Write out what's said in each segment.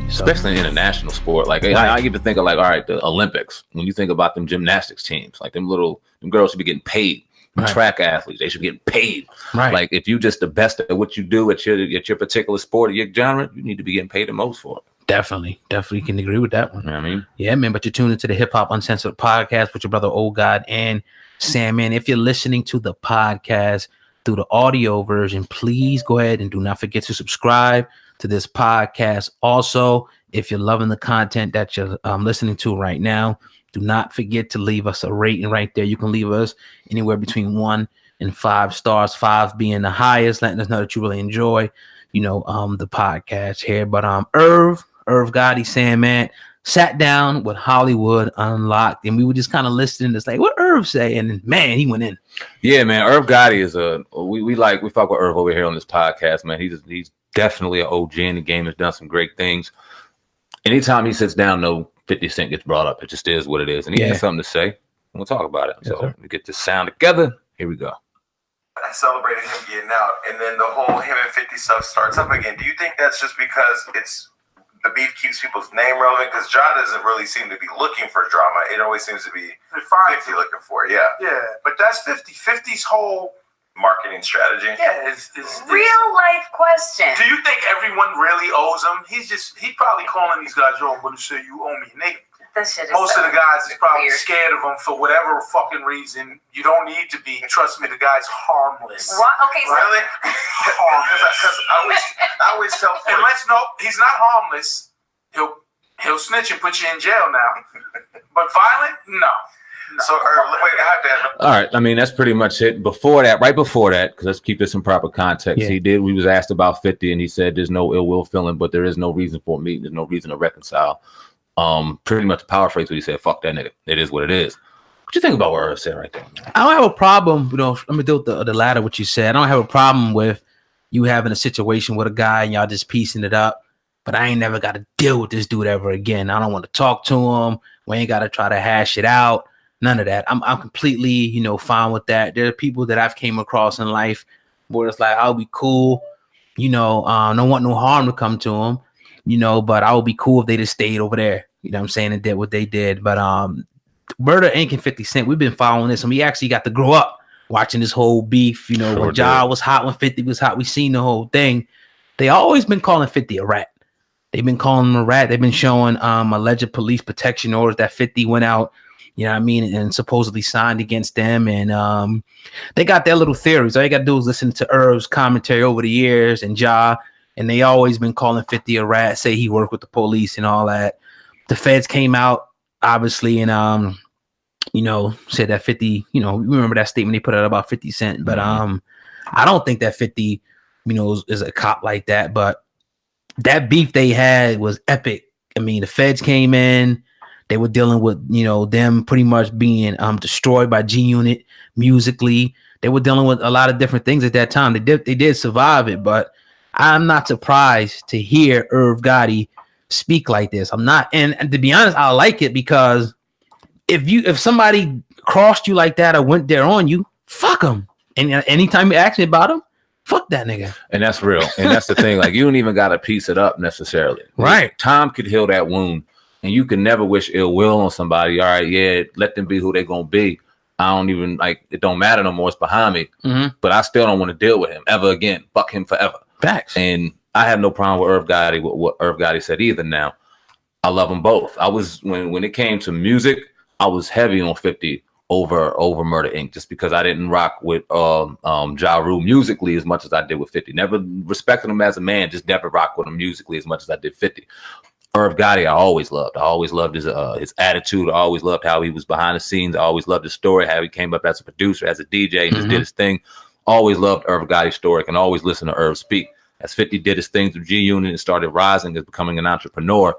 Especially in international sport. Like, I get to think of, like, all right, the Olympics. When you think about them gymnastics teams, like them girls should be getting paid. Track athletes, they should get paid. Like, if you just the best at what you do at your particular sport or your genre, you need to be getting paid the most for it. Definitely can agree with that one. You know what I mean? Yeah, man. But you're tuned into the Hip Hop Uncensored podcast with your brother Old God and SamAnt. If you're listening to the podcast through the audio version, please go ahead and do not forget to subscribe to this podcast. Also, if you're loving the content that you're listening to right now, do not forget to leave us a rating right there. You can leave us anywhere between 1 and 5 stars, 5 being the highest, letting us know that you really enjoy, the podcast here. But Irv Gotti, SamAnt sat down with Hollywood Unlocked, and we were just kind of listening. It's like, what Irv say? And man, he went in. Yeah, man. Irv Gotti is we fuck with Irv over here on this podcast, man. He's definitely an OG in the game. Has done some great things. Anytime he sits down, no 50 Cent gets brought up. It just is what it is, and he has something to say. We'll talk about it. So we get this sound together. Here we go. I celebrated him getting out, and then the whole him and 50 stuff starts up again. Do you think that's just because the beef keeps people's name relevant? Because Ja doesn't really seem to be looking for drama. It always seems to be 50 looking for it. Yeah. Yeah, but that's 50's whole marketing strategy. Yeah, is real life question. Do you think everyone really owes him? He's probably calling these guys, yo, I'm going to say you owe me, nigga. Most of the guys is probably scared of him for whatever fucking reason. You don't need to be. Trust me, the guy's harmless. What? Okay, so really? Because I always tell folks, he's not harmless. He'll snitch and put you in jail now. But violent? No. So wait, all right. I mean, that's pretty much it. Right before that, because let's keep this in proper context. We was asked about 50, and he said there's no ill will feeling, but there is no reason for a meeting. There's no reason to reconcile. Pretty much paraphrase what he said. Fuck that nigga. It is what it is. What you think about what Irv said right there? I don't have a problem. Let me do the latter. What you said. I don't have a problem with you having a situation with a guy and y'all just piecing it up. But I ain't never got to deal with this dude ever again. I don't want to talk to him. We ain't got to try to hash it out. None of that. I'm completely, fine with that. There are people that I've came across in life where it's like, I'll be cool. Don't want no harm to come to him. But I would be cool if they just stayed over there, you know what I'm saying, and did what they did. But Murder Inc. and 50 Cent, we've been following this, and we actually got to grow up watching this whole beef, when Ja was hot, when 50 was hot, we seen the whole thing. They always been calling 50 a rat. They've been calling him a rat. They've been showing alleged police protection orders that 50 went out, and supposedly signed against them. And they got their little theories. All you got to do is listen to Irv's commentary over the years and Ja. And they always been calling 50 a rat, say he worked with the police and all that. The feds came out, obviously, and, said that 50, remember that statement they put out about 50 Cent. But I don't think that 50, is a cop like that. But that beef they had was epic. I mean, the feds came in. They were dealing with, them pretty much being destroyed by G-Unit musically. They were dealing with a lot of different things at that time. They did survive it, but I'm not surprised to hear Irv Gotti speak like this. I'm not, and to be honest, I like it because if somebody crossed you like that or went there on you, fuck them. And anytime you ask me about them, fuck that nigga. And that's real. And that's the thing. Like, you don't even got to piece it up necessarily. Right. Time could heal that wound, and you can never wish ill will on somebody. All right, yeah, let them be who they're gonna be. I don't even it don't matter no more. It's behind me. But I still don't want to deal with him ever again. Fuck him forever. Facts. And I have no problem with Irv Gotti, with what Irv Gotti said either. Now, I love them both. I was when it came to music, I was heavy on 50 over Murder Inc. just because I didn't rock with Ja Rule musically as much as I did with 50. Never respected him as a man, just never rocked with him musically as much as I did 50. Irv Gotti, I always loved. I always loved his attitude. I always loved how he was behind the scenes. I always loved his story, how he came up as a producer, as a DJ, and just did his thing. Always loved Irv Gotti's story and always listened to Irv speak. As 50 did his thing through G-Unit and started rising as becoming an entrepreneur,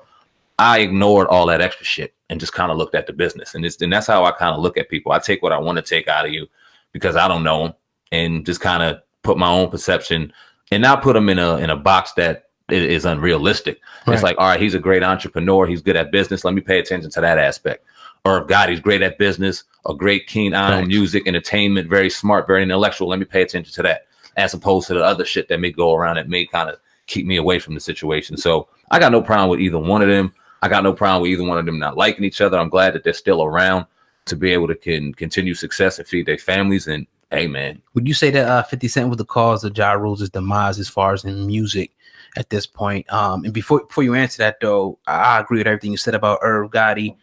I ignored all that extra shit and just kind of looked at the business. And that's how I kind of look at people. I take what I want to take out of you because I don't know them, and just kind of put my own perception and not put them in a box that is unrealistic. Right. It's like, all right, he's a great entrepreneur. He's good at business. Let me pay attention to that aspect. Or if Gotti's great at business, a great keen eye on music, entertainment, very smart, very intellectual. Let me pay attention to that, as opposed to the other shit that may go around that may kind of keep me away from the situation. So I got no problem with either one of them. I got no problem with either one of them not liking each other. I'm glad that they're still around to be able to continue success and feed their families. And hey, man, would you say that 50 Cent was the cause of Ja Rule's demise as far as in music at this point? And before you answer that, though, I agree with everything you said about Irv Gotti.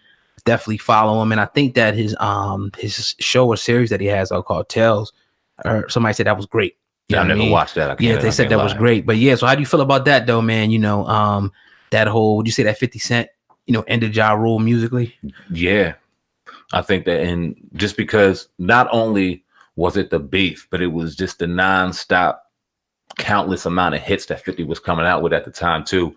Definitely follow him, and I think that his show or series that he has called Tales, or somebody said that was great. Yeah, I never watched that. Yeah, they said that was great. But yeah, so how do you feel about that, though, man? You know, that whole, would you say that 50 Cent, you know, ended Ja Rule musically? Yeah, I think that, and just because not only was it the beef, but it was just the nonstop, countless amount of hits that 50 was coming out with at the time too,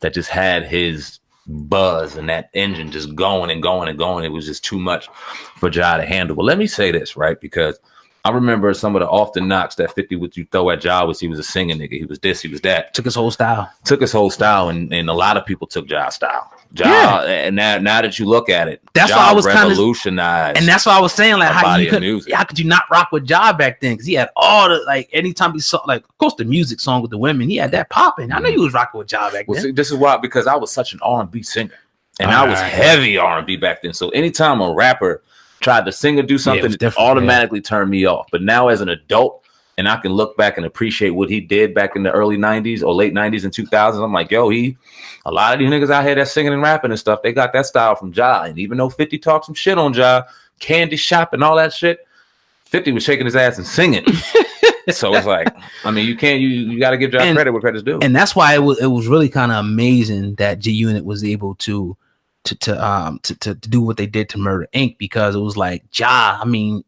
that just had his buzz and that engine just going and going and going. It was just too much for Ja to handle. But let me say this, right? Because I remember some of the often knocks that 50 would you throw at Ja was he was a singing nigga. He was this, he was that. Took his whole style. And a lot of people took Ja's style. And now that you look at it, that's Ja why I was revolutionized. And that's why I was saying, like, how could you not rock with Ja back then? Because he had all the, like, anytime he saw, like, of course, the music song with the women, he had that popping. I know you was rocking with Ja back then. See, this is why, because I was such an R&B singer, and I was heavy R&B back then. So anytime a rapper tried to sing or do something, it automatically turned me off. But now as an adult, and I can look back and appreciate what he did back in the early 90s or late 90s and 2000s. I'm like, yo, a lot of these niggas out here that singing and rapping and stuff, they got that style from Ja. And even though 50 talked some shit on Ja, candy shop and all that shit, 50 was shaking his ass and singing. So it's like, I mean, you got to give Ja credit where credit's due. And that's why it was really kind of amazing that G-Unit was able to do what they did to Murder Inc. because it was like Ja, I mean,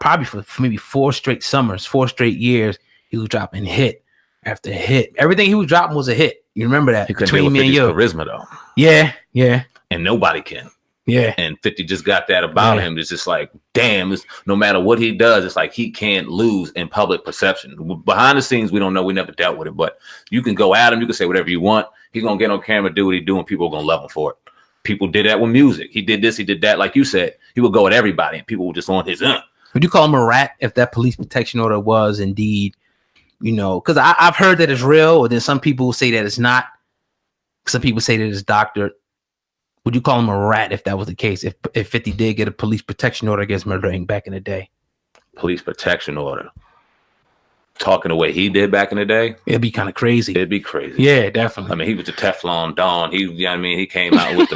probably for maybe 4 straight summers, 4 straight years, he was dropping hit after hit. Everything he was dropping was a hit. You remember that? Between me and you. Charisma, though. Yeah. And nobody can. Yeah. And 50 just got that about him. It's just like, damn, no matter what he does, it's like he can't lose in public perception. Behind the scenes, we don't know. We never dealt with it. But you can go at him. You can say whatever you want. He's going to get on camera, do what he's doing. People are going to love him for it. People did that with music. He did this, he did that. Like you said, he would go at everybody, and people were just on his. Would you call him a rat if that police protection order was indeed, you know, because I've heard that it's real, or then some people say that it's not. Some people say that it's doctored. Would you call him a rat if that was the case? If 50 did get a police protection order against Murder Inc. back in the day? Police protection order. Talking the way he did back in the day, it'd be kind of crazy. It'd be crazy. Yeah, definitely. I mean, he was the Teflon Don. You know what I mean? He came out with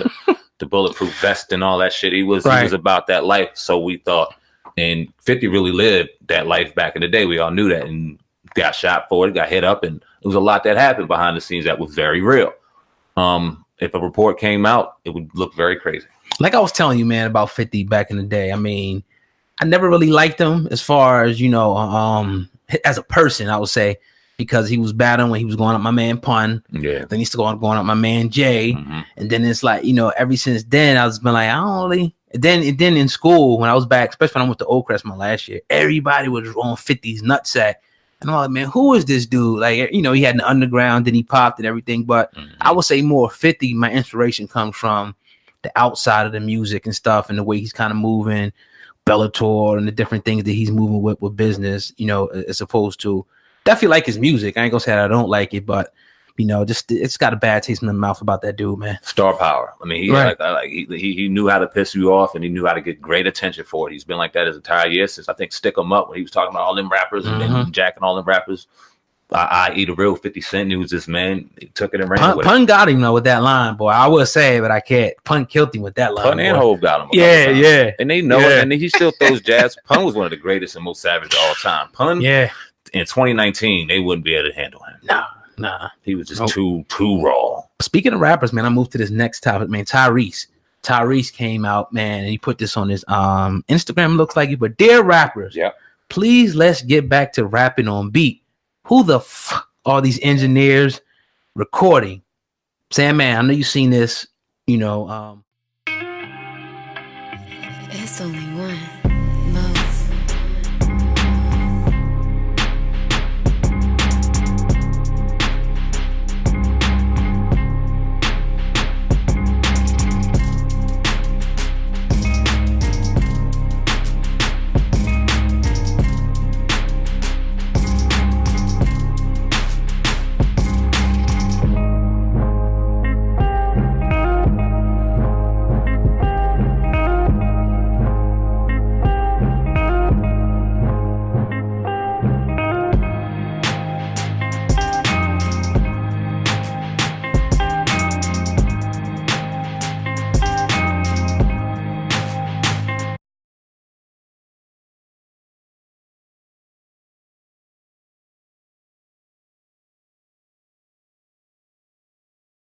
the bulletproof vest and all that shit. He was about that life. So we thought, and 50 really lived that life back in the day. We all knew that, and got shot for it, got hit up, and it was a lot that happened behind the scenes that was very real. If a report came out, it would look very crazy. Like I was telling you, man, about 50 back in the day. I mean, I never really liked him as far as, you know, as a person, I would say, because he was battling when he was going up my man Pun. Yeah. Then he's still going up my man Jay. And then it's like, you know, ever since then, I was been like, I don't really. And then in school, when I was back, especially when I went to Old Crest my last year, everybody was on 50's nutsack. And I'm like, man, who is this dude? Like, you know, he had an underground, then he popped and everything. But I would say more 50, my inspiration comes from the outside of the music and stuff, and the way he's kind of moving, Bellator and the different things that he's moving with business, you know, as opposed to, definitely like his music. I ain't gonna say that I don't like it, but, you know, just it's got a bad taste in the mouth about that dude, man. Star power. I mean, he knew how to piss you off, and he knew how to get great attention for it. He's been like that his entire year since, I think, Stick 'Em Up, when he was talking about all them rappers and jacking all them rappers. I eat a real 50 Cent news. This man, he took it and ran with it. Pun got him though with that line, boy. I will say, but I can't. Pun killed him with that line. Pun and Hove got him. Yeah. And they know it, and he still throws jazz. Pun was one of the greatest and most savage of all time. Pun, in 2019, they wouldn't be able to handle him. Nah. He was just too raw. Speaking of rappers, man, I moved to this next topic, man. Tyrese came out, man, and he put this on his Instagram. Looks like it, but dear rappers, please let's get back to rapping on beat. Who the fuck are these engineers recording? SamAnt, I know you've seen this, you know. It's only